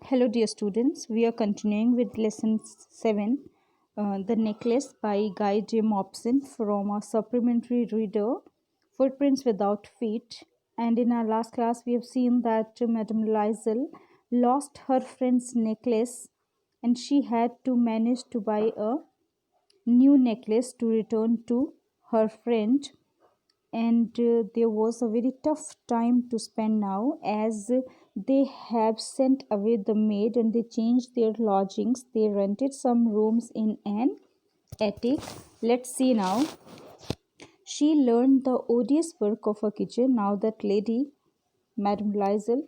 Hello, dear students. We are continuing with lesson 7, The Necklace by Guy J. Mopson from a supplementary reader, Footprints Without Feet. And in our last class, we have seen that Madame Liesel lost her friend's necklace and she had to manage to buy a new necklace to return to her friend, and there was a very tough time to spend now as they have sent away the maid and they changed their lodgings. They rented some rooms in an attic. Let's see now. She learned the odious work of a kitchen. Now that lady, Madame Liesel,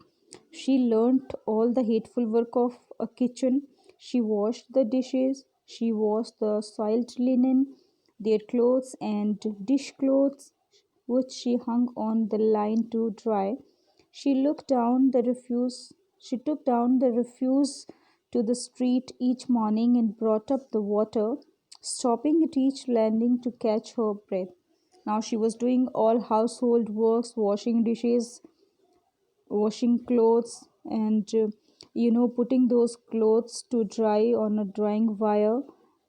she learned all the hateful work of a kitchen. She washed the dishes, she washed the soiled linen, their clothes and dishcloths, which she hung on the line to dry. She looked down the refuse. She took down the refuse to the street each morning and brought up the water, stopping at each landing to catch her breath. Now she was doing all household works, washing dishes, washing clothes, and putting those clothes to dry on a drying wire.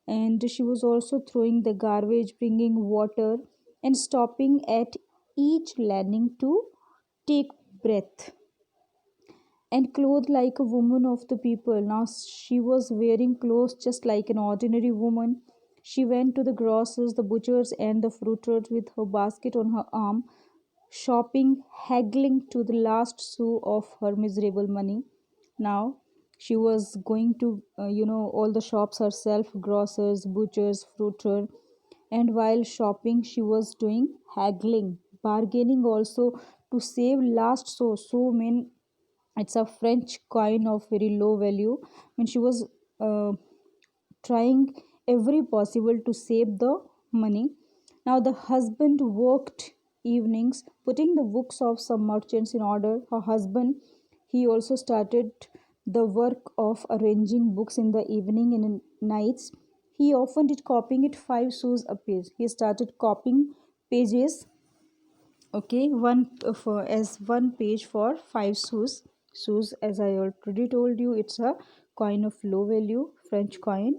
And she was also throwing the garbage, bringing water, and stopping at each landing to take breath and clothed like a woman of the people. Now she was wearing clothes just like an ordinary woman. She went to the grocers, the butchers, and the fruiters with her basket on her arm, shopping, haggling to the last sou of her miserable money. Now she was going to, all the shops herself, grocers, butchers, fruiter, and while shopping, she was doing haggling, bargaining also to save last so many. It's a French coin of very low value. When she was uh, trying every possible to save the money. Now the husband worked evenings, putting the books of some merchants in order. Her husband, he also started the work of arranging books in the evening and in nights. He often did copying it 5 sous a page. He started copying pages, okay, one for as one page for 5 sous. As I already told you, it's a coin of low value, French coin.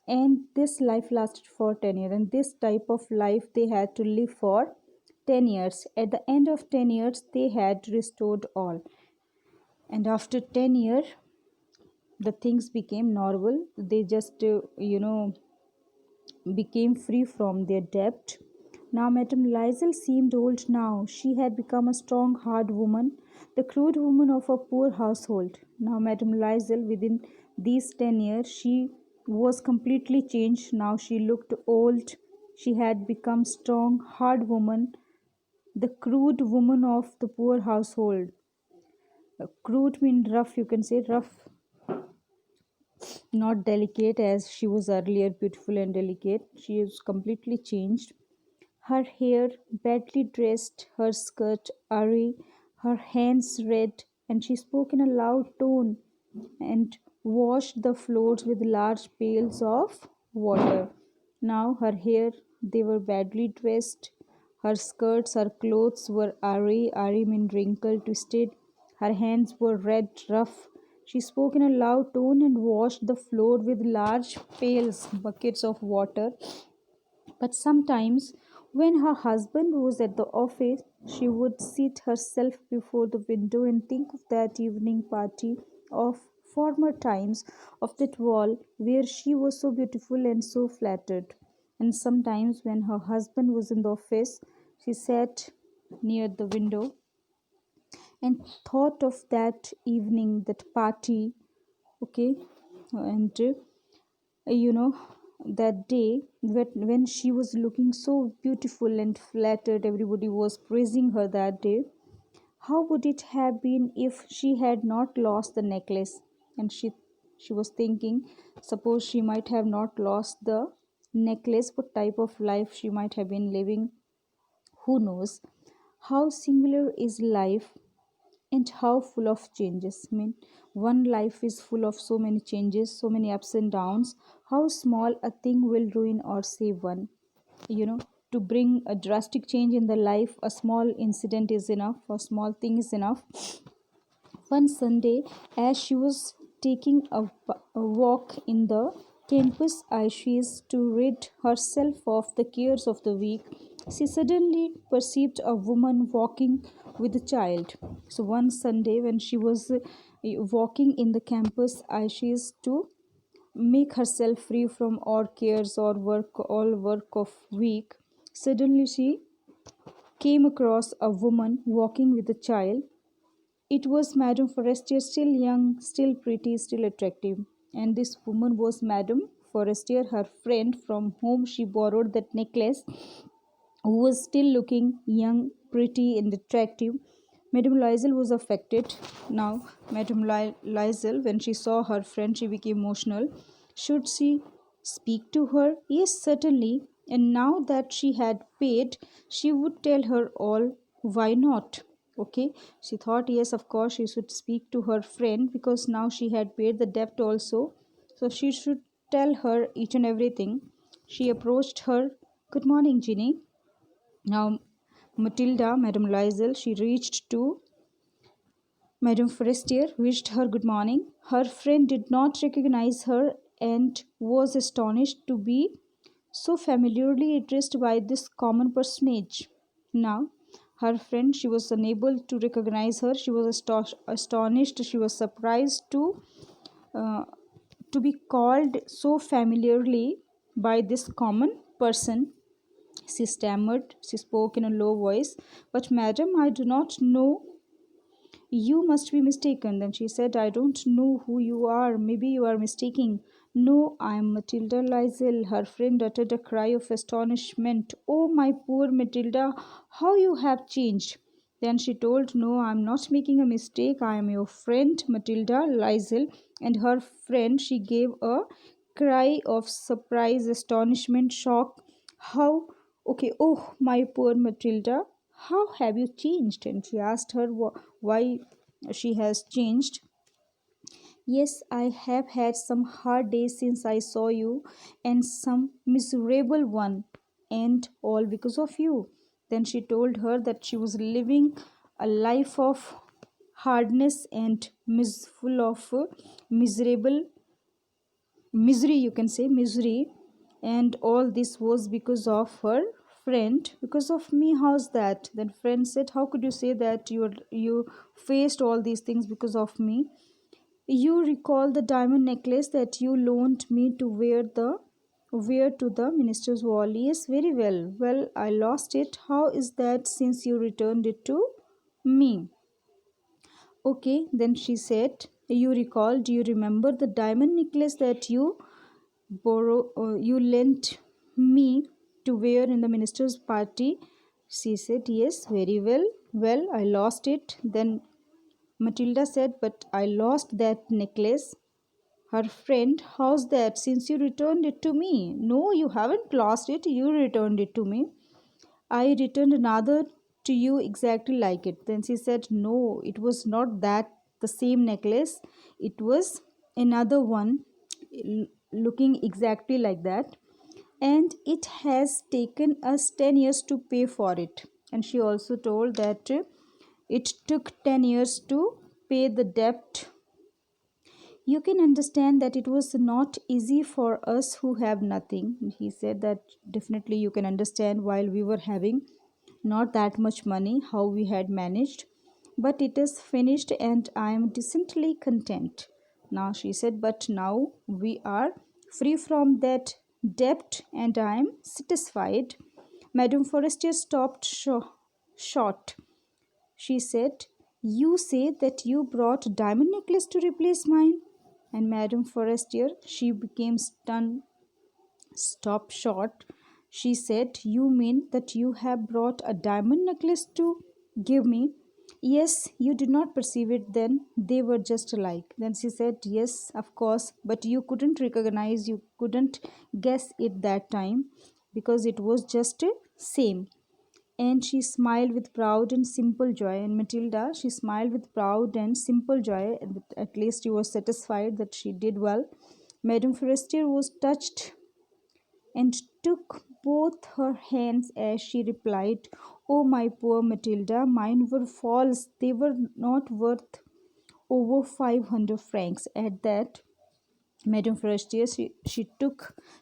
And this life lasted for 10 years, and this type of life they had to live for 10 years. At the end of 10 years they had restored all, and after 10 years the things became normal. They just became free from their debt. Now, Madame Liesel seemed old now. She had become a strong, hard woman, the crude woman of a poor household. Now, Madame Liesel, within these 10 years, she was completely changed. Now she looked old. She had become strong, hard woman, the crude woman of the poor household. Crude means rough, you can say rough, not delicate as she was earlier beautiful and delicate. She is completely changed. Her hair badly dressed, her skirt awry, her hands red, and she spoke in a loud tone and washed the floors with large pails of water. Now her hair, they were badly dressed, her skirts, her clothes were awry, awry mean wrinkled, twisted, her hands were red, rough. She spoke in a loud tone and washed the floor with large pails, buckets of water. But sometimes, when her husband was at the office, she would seat herself before the window and think of that evening party, of former times, of that ball where she was so beautiful and so flattered. And sometimes, when her husband was in the office, she sat near the window and thought of that evening, that party, okay, and you know that day when she was looking so beautiful and flattered, everybody was praising her that day. How would it have been if she had not lost the necklace? And she was thinking, suppose she might have not lost the necklace, what type of life she might have been living? Who knows? How singular is life, and how full of changes. I mean, one life is full of so many changes, so many ups and downs. How small a thing will ruin or save one. You know, to bring a drastic change in the life, a small incident is enough, a small thing is enough. One Sunday, as she was taking a walk in the campus ashes to rid herself of the cares of the week, she suddenly perceived a woman walking with a child. So one Sunday, when she was walking in the campus ashes to make herself free from all cares or work, all work of week, suddenly she came across a woman walking with a child. It was Madame Forestier, still young, still pretty, still attractive. And this woman was Madame Forestier, her friend from whom she borrowed that necklace, who was still looking young, pretty, and attractive. Madame Loisel was affected. Now, Madame Loisel, when she saw her friend, she became emotional. Should she speak to her? Yes, certainly. And now that she had paid, she would tell her all. Why not? Okay, she thought, yes, of course, she should speak to her friend because now she had paid the debt also. So she should tell her each and everything. She approached her. Good morning, Ginny. Now, Matilda, Madame Loisel, she reached to Madame Forestier, wished her good morning. Her friend did not recognize her and was astonished to be so familiarly addressed by this common personage. Now, her friend, she was unable to recognize her. She was astonished. She was surprised uh, to be called so familiarly by this common person. She stammered. She spoke in a low voice. But, madam, I do not know. You must be mistaken. Then she said, I don't know who you are. Maybe you are mistaking. No, I am Matilda Liesel. Her friend uttered a cry of astonishment. Oh, my poor Matilda, how you have changed. Then she told, no, I am not making a mistake. I am your friend, Matilda Liesel. And her friend, she gave a cry of surprise, astonishment, shock. How? Okay, oh, my poor Matilda, how have you changed? And she asked her why she has changed. Yes, I have had some hard days since I saw you, and some miserable one, and all because of you. Then she told her that she was living a life of hardness and full of miserable misery, you can say misery, and all this was because of her friend, because of me. How's that? Then friend said, how could you say that? You faced all these things because of me. You recall the diamond necklace that you loaned me to wear to the minister's ball? Yes, very well. Well, I lost it. How is that, since you returned it to me? Okay, then she said, you recall, do you remember the diamond necklace that you lent me to wear in the minister's party? She said, yes, very well. Well, I lost it. Then Matilda said, but I lost that necklace. Her friend, how's that, since you returned it to me? No, you haven't lost it, you returned it to me. I returned another to you exactly like it. Then she said, no, it was not that the same necklace. It was another one looking exactly like that. And it has taken us 10 years to pay for it. And she also told that it took 10 years to pay the debt. You can understand that it was not easy for us who have nothing. He said that definitely you can understand, while we were having not that much money, how we had managed. But it is finished and I am decently content. Now she said, but now we are free from that debt and I am satisfied. Madame Forestier stopped short. She said, you say that you brought a diamond necklace to replace mine? And Madame Forestier, she became stunned, stopped short. She said, you mean that you have brought a diamond necklace to give me? Yes, you did not perceive it then. They were just alike. Then she said, yes, of course, but you couldn't recognize, you couldn't guess it that time because it was just a same. And she smiled with proud and simple joy. And Matilda, she smiled with proud and simple joy, and at least she was satisfied that she did well. Madame Forestier was touched and took both her hands as she replied, oh, my poor Matilda, mine were false. They were not worth over 500 francs. At that, Madame Forestier,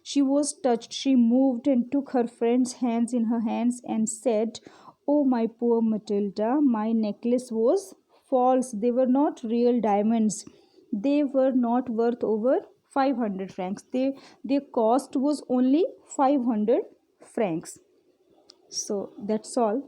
she was touched. She moved and took her friend's hands in her hands and said, "Oh, my poor Matilda, my necklace was false. They were not real diamonds. They were not worth over 500 francs. Their cost was only 500 francs." So that's all.